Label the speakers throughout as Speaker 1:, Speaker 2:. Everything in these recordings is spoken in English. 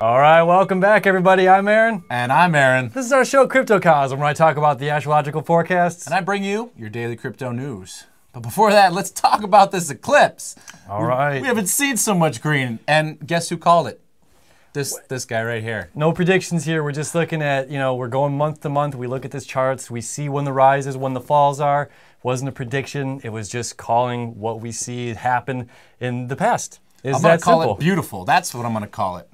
Speaker 1: All right, welcome back, everybody. I'm Aaron.
Speaker 2: And I'm Aaron.
Speaker 1: This is our show, Cryptocosm, where I talk about the astrological forecasts.
Speaker 2: And I bring you your daily crypto news. But before that, let's talk about this eclipse.
Speaker 1: All right.
Speaker 2: We haven't seen so much green. And guess who called it? This guy right here.
Speaker 1: No predictions here. We're just looking at, we're going month to month. We look at these charts. We see when the rises, when the falls are. It wasn't a prediction. It was just calling what we see happen in the past.
Speaker 2: I'm going to call it beautiful. That's what I'm going to call it.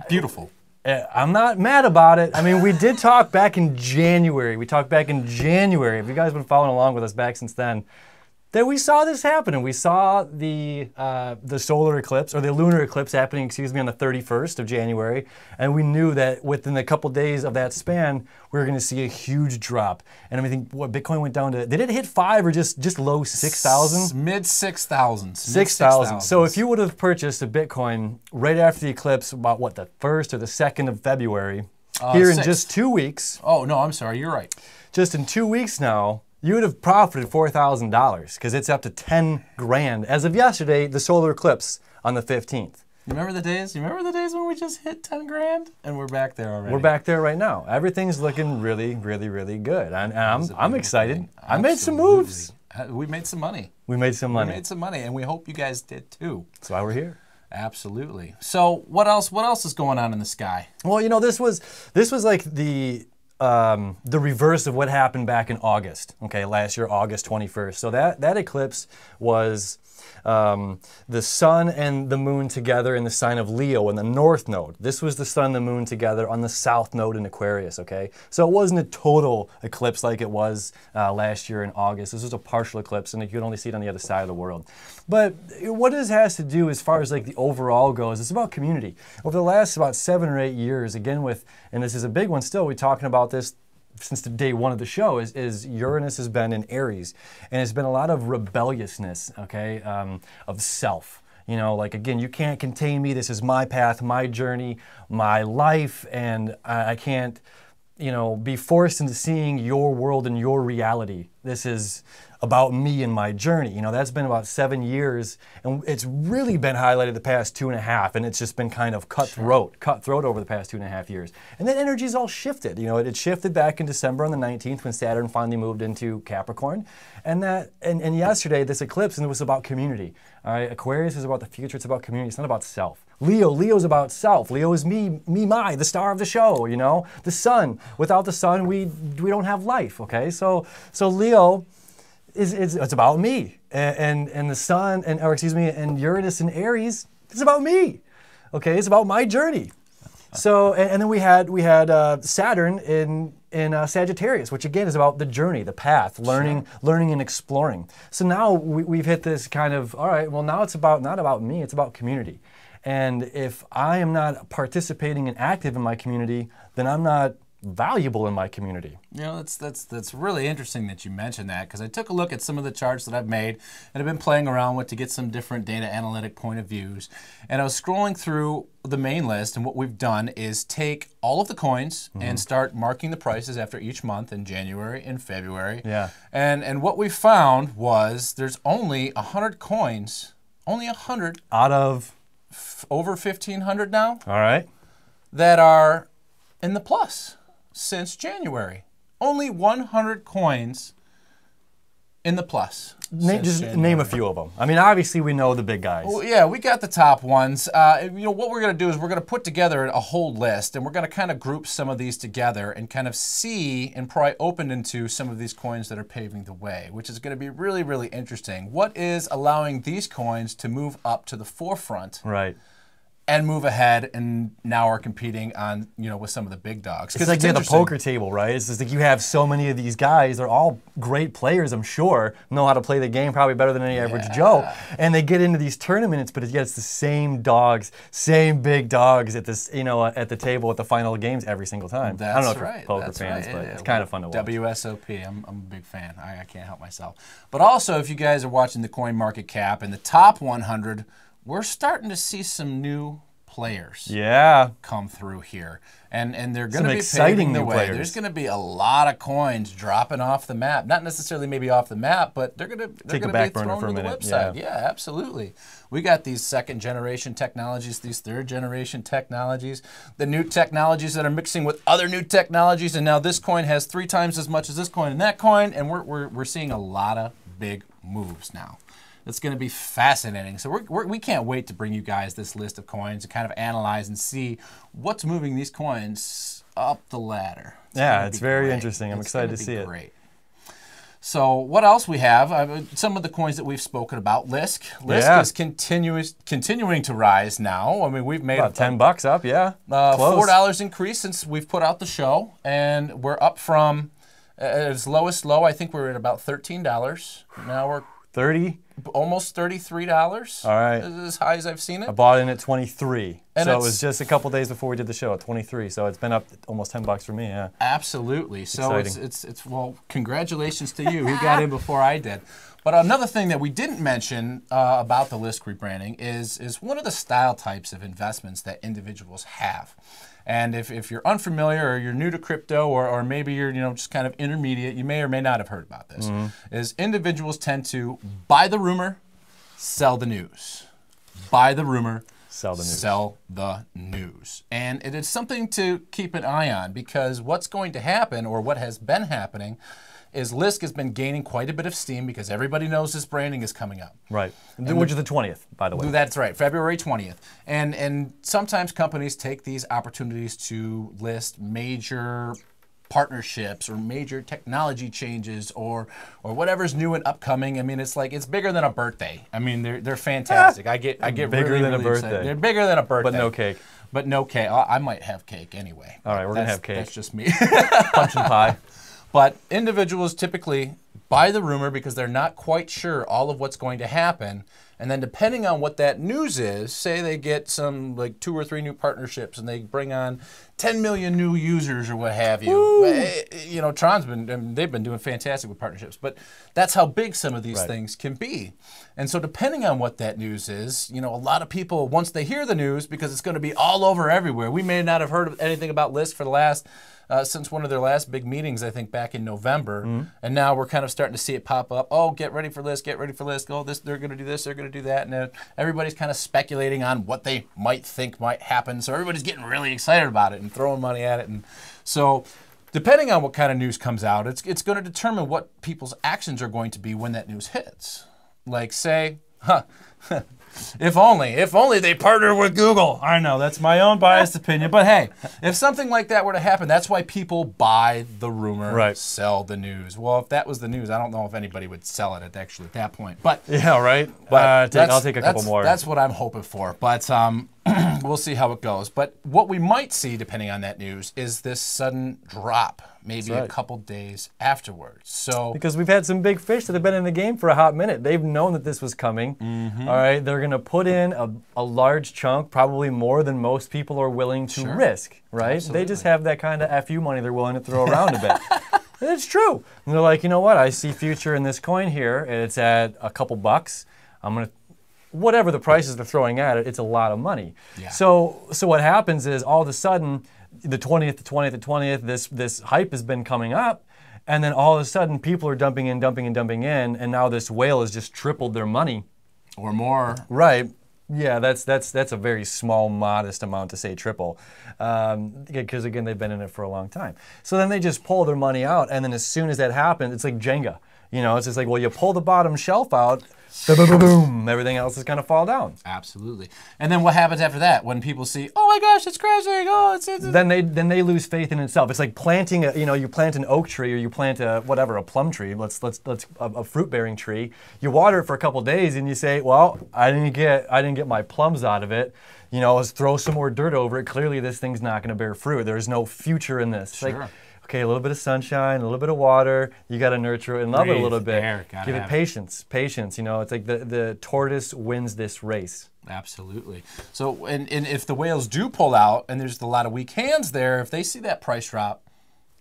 Speaker 2: Beautiful.
Speaker 1: I'm not mad about it. I mean, we did talk back in January. If you guys have been following along with us back since then, that we saw this happen, and we saw the solar eclipse, or the lunar eclipse happening, on the 31st of January, and we knew that within a couple days of that span, we were going to see a huge drop. And I think what Bitcoin went down to, did it hit 5 or just low 6,000?
Speaker 2: Mid 6,000s.
Speaker 1: 6,000. So if you would have purchased a Bitcoin right after the eclipse, about what, the 1st or the 2nd of February, here in just 2 weeks.
Speaker 2: Oh, no, I'm sorry, you're right.
Speaker 1: Just in 2 weeks now, you would have profited $4,000 because it's up to 10 grand. As of yesterday, the solar eclipse on the 15th.
Speaker 2: Remember the days? You remember the days when we just hit 10 grand? And we're back there already.
Speaker 1: We're back there right now. Everything's looking really, really, really good. And I'm excited. I made some moves.
Speaker 2: We made some money.
Speaker 1: We made some money.
Speaker 2: We made some money, and we hope you guys did too.
Speaker 1: That's why we're here.
Speaker 2: Absolutely. So what else is going on in the sky?
Speaker 1: Well, this was like the reverse of what happened back in August, last year, August 21st. So that eclipse was the sun and the moon together in the sign of Leo in the north node. This was the sun and the moon together on the south node in Aquarius, So it wasn't a total eclipse like it was last year in August. This was a partial eclipse, and you could only see it on the other side of the world. But what this has to do as far as the overall goes, it's about community. Over the last about 7 or 8 years, again and this is a big one still, we're talking about this since the day one of the show, is Uranus has been in Aries, and it's been a lot of rebelliousness, of self. Again, you can't contain me. This is my path, my journey, my life, and I can't, be forced into seeing your world and your reality. This is about me and my journey. That's been about 7 years, and it's really been highlighted the past 2.5, and it's just been kind of cutthroat over the past 2.5 years. And that energy's all shifted. It shifted back in December on the 19th when Saturn finally moved into Capricorn. And yesterday, this eclipse, and it was about community. All right, Aquarius is about the future, it's about community, it's not about self. Leo's about self. Leo is me, the star of the show, The sun. Without the sun, we don't have life, So Leo, it's about me, and the sun, and Uranus and Aries, it's about me, It's about my journey. So and then we had Saturn in Sagittarius, which again is about the journey, the path, learning and exploring. So now we've hit this kind of, all right, well now it's not about me, it's about community. And if I am not participating and active in my community, then I'm not valuable in my community.
Speaker 2: That's really interesting that you mentioned that, because I took a look at some of the charts that I've made and I've been playing around with to get some different data analytic point of views. And I was scrolling through the main list, and what we've done is take all of the coins and start marking the prices after each month in January and February.
Speaker 1: Yeah.
Speaker 2: And what we found was there's only 100 coins, only 100
Speaker 1: out of
Speaker 2: over 1,500 now.
Speaker 1: All right.
Speaker 2: That are in the plus since January. Only 100 coins in the plus.
Speaker 1: Just name a few of them. I mean, obviously we know the big guys.
Speaker 2: Well, yeah, we got the top ones. What we're going to do is we're going to put together a whole list, and we're going to kind of group some of these together and kind of see and pry open into some of these coins that are paving the way, which is going to be really, really interesting. What is allowing these coins to move up to the forefront?
Speaker 1: Right.
Speaker 2: And move ahead, and now are competing on, with some of the big dogs.
Speaker 1: It's like the poker table, right? It's just like you have so many of these guys. They're all great players, I'm sure. Know how to play the game probably better than any average Joe. And they get into these tournaments, but yet it's the same dogs, same big dogs at this, at the table at the final games every single time.
Speaker 2: That's
Speaker 1: I don't know if
Speaker 2: right.
Speaker 1: you're poker fans, but it's kind of fun to watch.
Speaker 2: WSOP, I'm a big fan. I can't help myself. But also, if you guys are watching the coin market cap in the top 100, we're starting to see some new players
Speaker 1: Yeah.
Speaker 2: come through here. And they're going to be
Speaker 1: exciting
Speaker 2: paving the
Speaker 1: new
Speaker 2: way.
Speaker 1: players.
Speaker 2: There's going to be a lot of coins dropping off the map. Not necessarily maybe off the map, but they're going to
Speaker 1: Take a
Speaker 2: be
Speaker 1: back burner
Speaker 2: thrown
Speaker 1: for a
Speaker 2: to the
Speaker 1: minute.
Speaker 2: website.
Speaker 1: Yeah.
Speaker 2: Yeah, absolutely. We got these second-generation technologies, these third-generation technologies, the new technologies that are mixing with other new technologies, and now this coin has 3 times as much as this coin and that coin, and we're seeing a lot of big moves now. It's going to be fascinating. So we can't wait to bring you guys this list of coins and kind of analyze and see what's moving these coins up the ladder.
Speaker 1: It's very interesting. I'm excited to see it.
Speaker 2: Great. So what else we have? Some of the coins that we've spoken about. Lisk is continuing to rise now. I mean, we've made
Speaker 1: about $10 up. Yeah,
Speaker 2: $4 increase since we've put out the show, and we're up from its lowest low. I think we're at about $13. Now we're
Speaker 1: 30.
Speaker 2: Almost $33.
Speaker 1: All right.
Speaker 2: As high as I've seen it.
Speaker 1: I bought in at 23.
Speaker 2: And
Speaker 1: so it was just a couple days before we did the show at 23. So it's been up almost $10 for me. Yeah.
Speaker 2: Absolutely. So
Speaker 1: exciting.
Speaker 2: it's well, congratulations to you who got in before I did. But another thing that we didn't mention about the Lisk rebranding is one of the style types of investments that individuals have. And if you're unfamiliar or you're new to crypto or maybe you're just kind of intermediate, you may or may not have heard about this, is individuals tend to buy the rumor, sell the news. Buy the rumor,
Speaker 1: sell the news.
Speaker 2: Sell the news. And it is something to keep an eye on because what's going to happen or what has been happening is Lisk has been gaining quite a bit of steam because everybody knows this branding is coming up.
Speaker 1: Right, which is the 20th, by the way.
Speaker 2: That's right, February 20th. And sometimes companies take these opportunities to list major partnerships or major technology changes or whatever's new and upcoming. I mean, it's bigger than a birthday. I mean, they're fantastic. I get
Speaker 1: bigger
Speaker 2: really,
Speaker 1: than a
Speaker 2: really
Speaker 1: birthday.
Speaker 2: excited. They're bigger than a birthday.
Speaker 1: But no cake.
Speaker 2: But no cake. I might have cake anyway.
Speaker 1: All right, we're going to have cake.
Speaker 2: That's just me.
Speaker 1: Punch and pie.
Speaker 2: But individuals typically buy the rumor because they're not quite sure all of what's going to happen. And then depending on what that news is, say they get some 2 or 3 new partnerships and they bring on 10 million new users or what have you. Tron's they've been doing fantastic with partnerships, but that's how big some of these things can be. And so depending on what that news is, a lot of people, once they hear the news, because it's going to be all over everywhere, we may not have heard of anything about Lisk for the last since one of their last big meetings, I think back in November, and now we're kind of starting to see it pop up. Oh, get ready for Lisk, get ready for Lisk. Oh, they're going to do this, they're going to do that, and everybody's kind of speculating on what they might think might happen. So everybody's getting really excited about it and throwing money at it, and so depending on what kind of news comes out, it's going to determine what people's actions are going to be when that news hits. Like say, if only they partner with Google. I know, that's my own biased opinion. But hey, if something like that were to happen, that's why people buy the rumor, sell the news. Well, if that was the news, I don't know if anybody would sell it at that point. But
Speaker 1: yeah, right.
Speaker 2: But
Speaker 1: I'll take a couple more.
Speaker 2: That's what I'm hoping for. But we'll see how it goes. But what we might see, depending on that news, is this sudden drop, maybe a couple days afterwards. So
Speaker 1: because we've had some big fish that have been in the game for a hot minute. They've known that this was coming. All right, they're going to put in a large chunk, probably more than most people are willing to risk. Right?
Speaker 2: Absolutely.
Speaker 1: They just have that kind of FU money they're willing to throw around a bit. It's true. And they're like, you know what? I see future in this coin here, and it's at a couple bucks. I'm going to. Whatever the prices they're throwing at it, it's a lot of money.
Speaker 2: Yeah.
Speaker 1: So what happens is all of a sudden, the 20th, the 20th, the 20th, this hype has been coming up, and then all of a sudden people are dumping in, and now this whale has just tripled their money.
Speaker 2: Or more.
Speaker 1: Right. Yeah, that's a very small, modest amount to say triple, because again, they've been in it for a long time. So then they just pull their money out, and then as soon as that happens, it's like Jenga. It's just like, well, you pull the bottom shelf out, boom, boom, everything else is going to fall down.
Speaker 2: Absolutely. And then what happens after that when people see, oh my gosh, it's crashing, it's
Speaker 1: then they lose faith in itself. It's like planting you plant an oak tree or you plant a plum tree, let's a fruit-bearing tree. You water it for a couple days and you say, well, I didn't get my plums out of it. Let's throw some more dirt over it. Clearly this thing's not going to bear fruit. There's no future in this.
Speaker 2: Sure.
Speaker 1: Like, okay, a little bit of sunshine, a little bit of water. You got to nurture it and love it a little bit. Give it patience. It's like the tortoise wins this race.
Speaker 2: Absolutely. So, and if the whales do pull out, and there's a lot of weak hands there, if they see that price drop,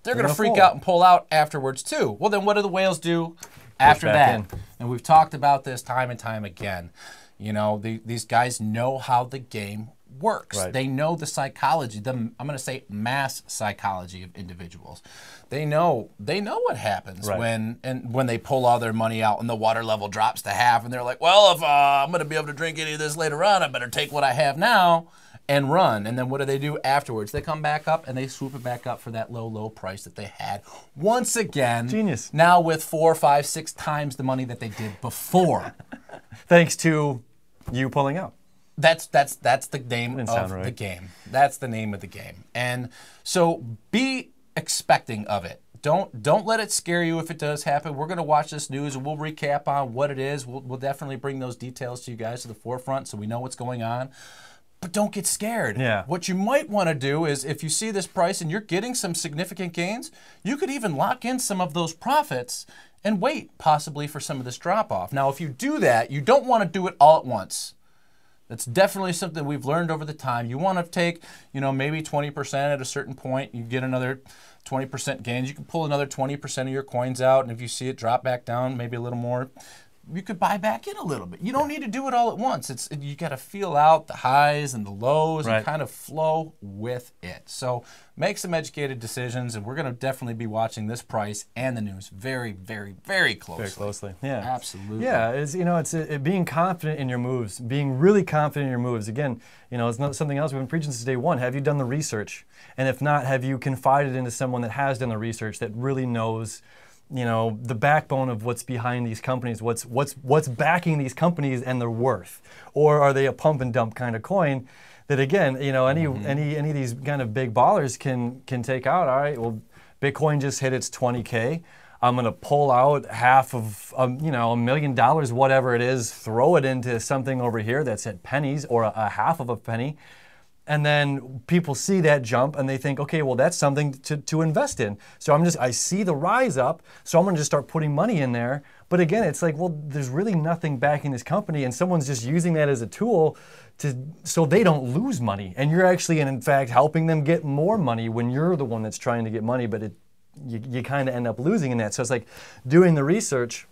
Speaker 2: they're going to freak out and pull out afterwards too. Well, then what do the whales do after that? And we've talked about this time and time again. These guys know how the game works.
Speaker 1: Right.
Speaker 2: They know the psychology, I'm going to say mass psychology of individuals. They know what happens when they pull all their money out and the water level drops to half, and they're like, well, if I'm going to be able to drink any of this later on, I better take what I have now and run. And then what do afterwards? They come back up and they swoop it back up for that low price that they had once again.
Speaker 1: Genius.
Speaker 2: Now with 4, 5, 6 times the money that they did before.
Speaker 1: Thanks to you pulling out.
Speaker 2: That's the name of the game. That's the name of the game. And so be expecting of it. Don't let it scare you if it does happen. We're going to watch this news and we'll recap on what it is. We'll definitely bring those details to you guys to the forefront so we know what's going on. But don't get scared.
Speaker 1: Yeah.
Speaker 2: What you might want to do is if you see this price and you're getting some significant gains, you could even lock in some of those profits and wait possibly for some of this drop off. Now, if you do that, you don't want to do it all at once. That's definitely something we've learned over the time. You want to take, maybe 20% at a certain point. You get another 20% gains. You can pull another 20% of your coins out, and if you see it drop back down, maybe a little more, you could buy back in a little bit. You don't need to do it all at once. You got to feel out the highs and the lows and kind of flow with it. So make some educated decisions, and we're going to definitely be watching this price and the news very, very, very closely.
Speaker 1: Very closely, yeah.
Speaker 2: Absolutely.
Speaker 1: Yeah, it's being confident in your moves, being really confident in your moves. Again, it's not something else we've been preaching since day one. Have you done the research? And if not, have you confided into someone that has done the research, that really knows the backbone of what's behind these companies, what's backing these companies and their worth? Or are they a pump and dump kind of coin that, again, any of these kind of big ballers can take out? All right, well, Bitcoin just hit its 20K. I'm going to pull out half of $1 million, whatever it is, throw it into something over here that's at pennies or a half of a penny. And then people see that jump and they think, okay, well, that's something to invest in. So I see the rise up, so I'm gonna just start putting money in there. But again, it's like, well, there's really nothing backing this company, and someone's just using that as a tool so they don't lose money. And you're actually, in fact, helping them get more money when you're the one that's trying to get money, but you kind of end up losing in that. So it's like doing the research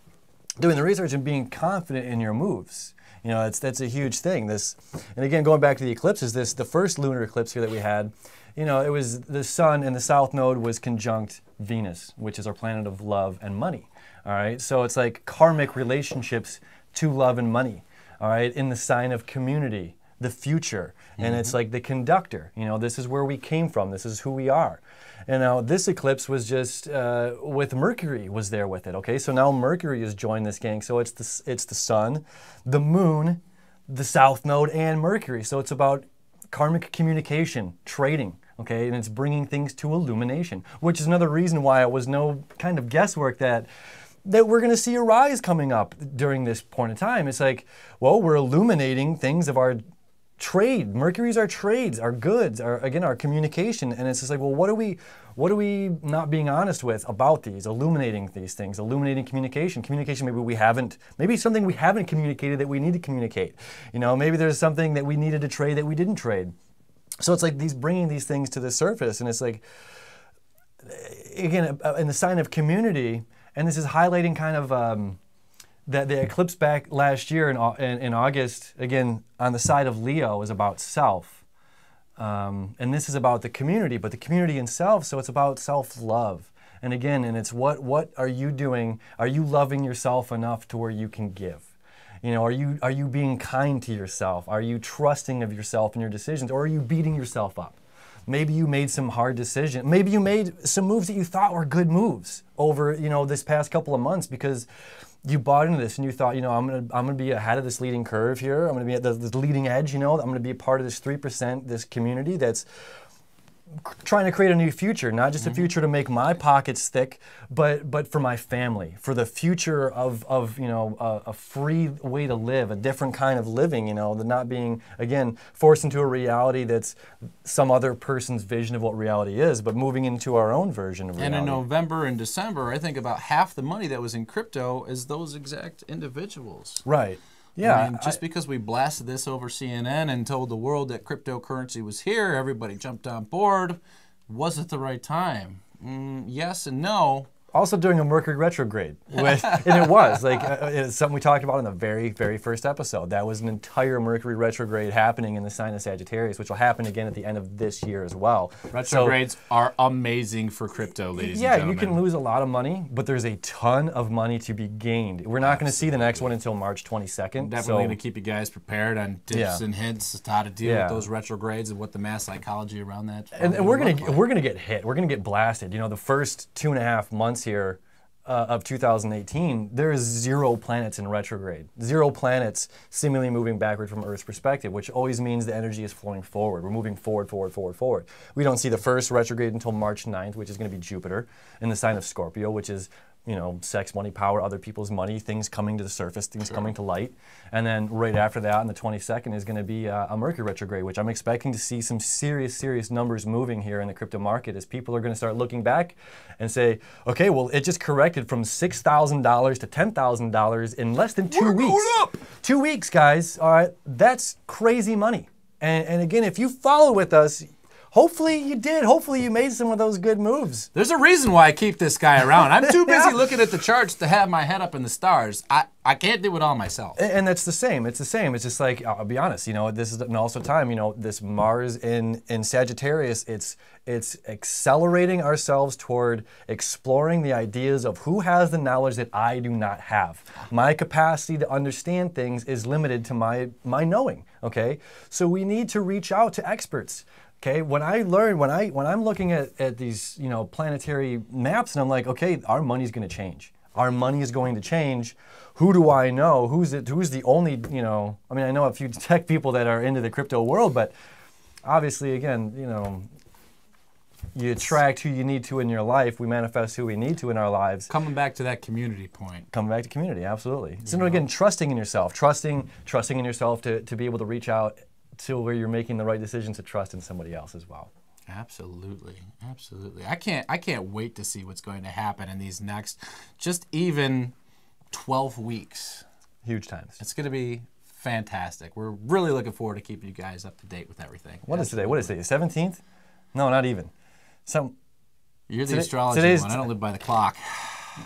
Speaker 1: and being confident in your moves. That's a huge thing. And again, going back to the eclipses, the first lunar eclipse here that we had, it was the sun in the south node was conjunct Venus, which is our planet of love and money. All right, so it's like karmic relationships to love and money. All right, in the sign of community, the future, and it's like the conductor. This is where we came from. This is who we are. And now this eclipse was just with Mercury was there with it. Okay, so now Mercury has joined this gang. So it's the sun, the moon, the south node, and Mercury. So it's about karmic communication, trading. Okay, and it's bringing things to illumination, which is another reason why it was no kind of guesswork that we're going to see a rise coming up during this point in time. It's like, well, we're illuminating things of our trade. Mercury's our trades, our goods, our communication. And it's just like, well, what are we not being honest with about these, illuminating these things, illuminating communication. Communication, maybe something we haven't communicated that we need to communicate. Maybe there's something that we needed to trade that we didn't trade. So it's like bringing these things to the surface. And it's like, again, in the sign of community, and this is highlighting kind of that the eclipse back last year in August, again, on the side of Leo, is about self. And this is about the community, but the community in self, so it's about self-love. And again, it's what are you doing? Are you loving yourself enough to where you can give? Are you being kind to yourself? Are you trusting of yourself and your decisions? Or are you beating yourself up? Maybe you made some hard decisions. Maybe you made some moves that you thought were good moves over, this past couple of months because you bought into this and you thought, I'm gonna be ahead of this leading curve here. I'm gonna be at the leading edge. I'm gonna be a part of this 3%, this community that's trying to create a new future, not just a future to make my pockets thick, but for my family, for the future of a free way to live, a different kind of living, the not being, again, forced into a reality that's some other person's vision of what reality is, but moving into our own version of reality.
Speaker 2: And in November and December, I think about half the money that was in crypto is those exact individuals.
Speaker 1: Right. Yeah,
Speaker 2: just because we blasted this over CNN and told the world that cryptocurrency was here, everybody jumped on board. Was it the right time? Yes and no.
Speaker 1: Also doing a Mercury retrograde, and it was like it's something we talked about in the very, very first episode. That was an entire Mercury retrograde happening in the sign of Sagittarius, which will happen again at the end of this year as well.
Speaker 2: Retrogrades are amazing for crypto, ladies and gentlemen.
Speaker 1: Yeah, you can lose a lot of money, but there's a ton of money to be gained. We're not going to see the next one until March 22nd.
Speaker 2: Definitely going to keep you guys prepared on tips and hints as to how to deal with those retrogrades and what the mass psychology around that.
Speaker 1: And we're gonna get hit. We're gonna get blasted. You know, the first 2.5 months here of 2018, there is 0 planets in retrograde. 0 planets seemingly moving backward from Earth's perspective, which always means the energy is flowing forward. We're moving forward, forward, forward, forward. We don't see the first retrograde until March 9th, which is going to be Jupiter in the sign of Scorpio, which is, you know, sex, money, power, other people's money, things coming to the surface, things coming to light. And then right after that, on the 22nd, is going to be a Mercury retrograde, which I'm expecting to see some serious, serious numbers moving here in the crypto market as people are going to start looking back and say, okay, well, it just corrected from $6,000 to $10,000 in less than 2 weeks.
Speaker 2: Going up.
Speaker 1: 2 weeks, guys. All right, that's crazy money. And again, if you follow with us, hopefully you did. Hopefully you made some of those good moves.
Speaker 2: There's a reason why I keep this guy around. I'm too busy looking at the charts to have my head up in the stars. I can't do it all myself.
Speaker 1: And that's the same. It's the same. It's just like, I'll be honest, you know, this is also time, you know, this Mars in Sagittarius, it's accelerating ourselves toward exploring the ideas of who has the knowledge that I do not have. My capacity to understand things is limited to my knowing, okay? So we need to reach out to experts. Okay, when I'm looking at these, you know, planetary maps, and I'm like, okay, our money's going to change. Our money is going to change. Who do I know? Who's the only, you know? I mean, I know a few tech people that are into the crypto world, but obviously, again, you know, you attract who you need to in your life. We manifest who we need to in our lives.
Speaker 2: Coming back to that community point.
Speaker 1: Coming back to community, absolutely. So again, trusting in yourself, trusting in yourself to be able to reach out to where you're making the right decisions to trust in somebody else as well.
Speaker 2: Absolutely, absolutely. I can't wait to see what's going to happen in these next, just even 12 weeks.
Speaker 1: Huge times.
Speaker 2: It's going to be fantastic. We're really looking forward to keeping you guys up to date with everything.
Speaker 1: What is today? What is today? 17th? No, not even.
Speaker 2: You're the astrology one. I don't live by the clock.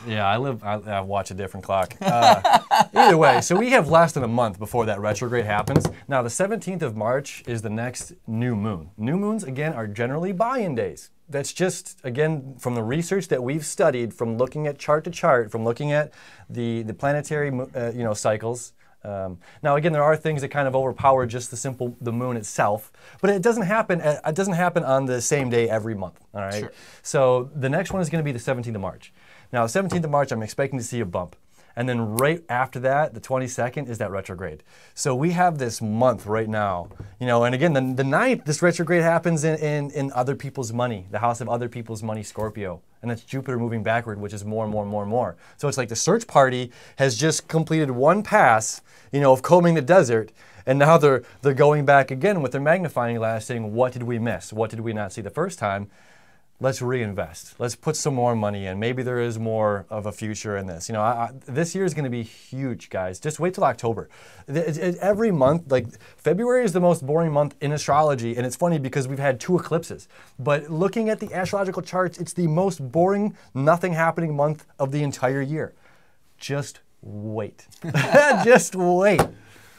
Speaker 1: Yeah, I watch a different clock. Either way, so we have less than a month before that retrograde happens. Now, the 17th of March is the next new moon. New moons, again, are generally buy-in days. That's just, again, from the research that we've studied, from looking at chart to chart, from looking at the planetary you know, cycles. Now, again, there are things that kind of overpower just the moon itself, but it doesn't happen. It doesn't happen on the same day every month. All right.
Speaker 2: Sure.
Speaker 1: So the next one is going to be the 17th of March. Now, the 17th of March, I'm expecting to see a bump. And then right after that, the 22nd, is that retrograde. So we have this month right now, you know, and again, the 9th, this retrograde happens in other people's money, the house of other people's money, Scorpio. And that's Jupiter moving backward, which is more and more and more and more. So it's like the search party has just completed one pass, you know, of combing the desert. And now they're going back again with their magnifying glass saying, what did we miss? What did we not see the first time? Let's reinvest. Let's put some more money in. Maybe there is more of a future in this. You know, this year is going to be huge, guys. Just wait till October. Every month, like February is the most boring month in astrology, and it's funny because we've had 2 eclipses. But looking at the astrological charts, it's the most boring, nothing happening month of the entire year. Just wait. Just wait.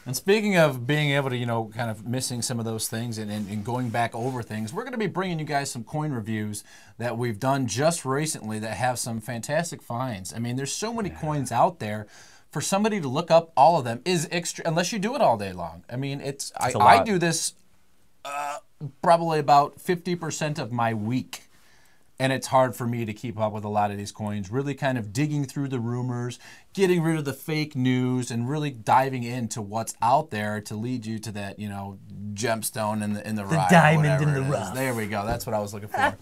Speaker 2: And speaking of being able to, you know, kind of missing some of those things and going back over things, we're going to be bringing you guys some coin reviews that we've done just recently that have some fantastic finds. I mean, there's so many coins out there. For somebody to look up all of them is extra, unless you do it all day long. I mean, I do this probably about 50% of my week. And it's hard for me to keep up with a lot of these coins, really kind of digging through the rumors, getting rid of the fake news, and really diving into what's out there to lead you to that, you know, gemstone in the rough.
Speaker 1: The diamond in the rough.
Speaker 2: There we go. That's what I was looking for.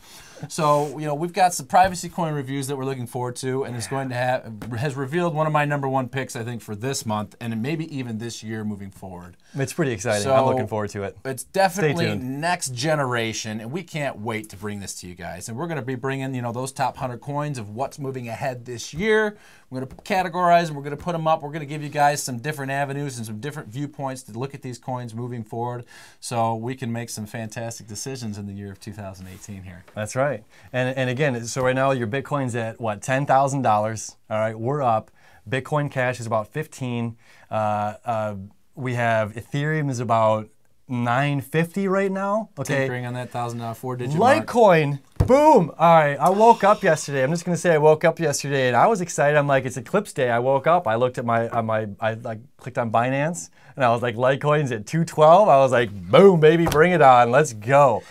Speaker 2: So, you know, we've got some privacy coin reviews that we're looking forward to, and it's going to has revealed one of my #1 picks, I think, for this month, and maybe even this year moving forward.
Speaker 1: It's pretty exciting.
Speaker 2: So,
Speaker 1: I'm looking forward to it.
Speaker 2: It's definitely next generation, and we can't wait to bring this to you guys. And we're going to be bringing, you know, those top 100 coins of what's moving ahead this year. We're going to categorize categorize them. We're going to put them up. We're going to give you guys some different avenues and some different viewpoints to look at these coins moving forward so we can make some fantastic decisions in the year of 2018 here.
Speaker 1: That's right. And again, so right now your Bitcoin's at what, $10,000. All right, we're up. Bitcoin Cash is about 15. We have Ethereum is about 950 right now. Okay.
Speaker 2: Tinkering on that $1,000 4-digit mark.
Speaker 1: Litecoin, boom. All right, I woke up yesterday. I'm just gonna say I woke up yesterday and I was excited. I'm like, it's Eclipse Day. I woke up. I looked at I like clicked on Binance and I was like, Litecoin's at 212. I was like, boom, baby, bring it on. Let's go.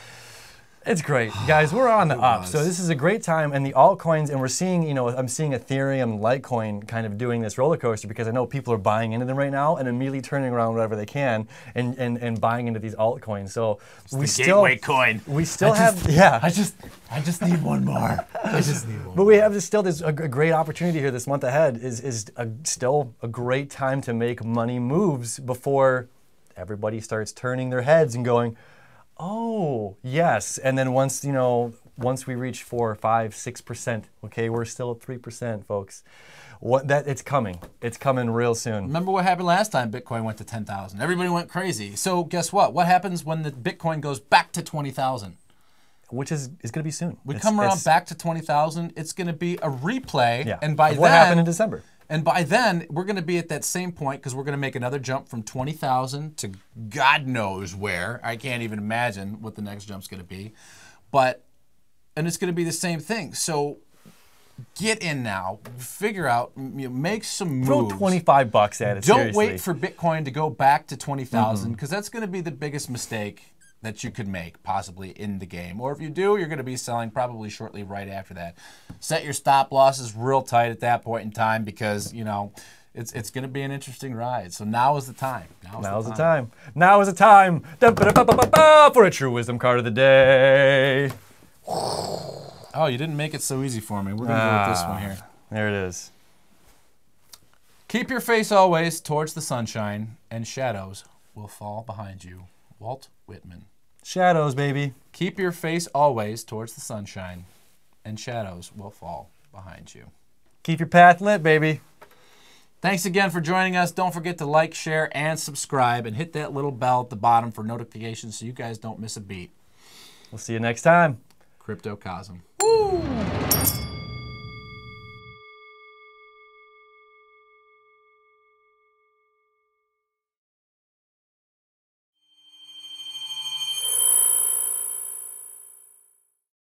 Speaker 1: It's great, guys. We're on the up, so this is a great time. And the altcoins, and we're seeing, you know, I'm seeing Ethereum, Litecoin, kind of doing this roller coaster because I know people are buying into them right now and immediately turning around whatever they can and buying into these altcoins. So we still
Speaker 2: gateway coin.
Speaker 1: We still have, yeah.
Speaker 2: I just need one more. I just need one.
Speaker 1: But we have still this a great opportunity here this month ahead. Is still a great time to make money moves before everybody starts turning their heads and going, oh, yes. And then once we reach 4, 5, 6%, okay, we're still at 3%, folks. It's coming. It's coming real soon.
Speaker 2: Remember what happened last time Bitcoin went to 10,000? Everybody went crazy. So guess what? What happens when the Bitcoin goes back to 20,000?
Speaker 1: Which is going to be soon.
Speaker 2: We come around back to 20,000. It's going to be a replay.
Speaker 1: Yeah.
Speaker 2: And by
Speaker 1: what happened in December?
Speaker 2: And by then, we're going to be at that same point because we're going to make another jump from 20,000 to God knows where. I can't even imagine what the next jump's going to be. And it's going to be the same thing. So get in now. Figure out, make some moves.
Speaker 1: Throw 25 bucks at it,
Speaker 2: Don't
Speaker 1: seriously.
Speaker 2: wait for Bitcoin to go back to 20,000 because that's going to be the biggest mistake that you could make possibly in the game. Or if you do, you're going to be selling probably shortly right after that. Set your stop losses real tight at that point in time because, you know, it's going to be an interesting ride. So now is the time. Now is the time.
Speaker 1: Now is the time for a true wisdom card of the day.
Speaker 2: Oh, you didn't make it so easy for me. We're going to go with this one here.
Speaker 1: There it is.
Speaker 2: Keep your face always towards the sunshine and shadows will fall behind you. Walt Whitman.
Speaker 1: Shadows, baby.
Speaker 2: Keep your face always towards the sunshine, and shadows will fall behind you.
Speaker 1: Keep your path lit, baby.
Speaker 2: Thanks again for joining us. Don't forget to like, share, and subscribe, and hit that little bell at the bottom for notifications so you guys don't miss a beat.
Speaker 1: We'll see you next time.
Speaker 2: Cryptocosm.
Speaker 1: Woo!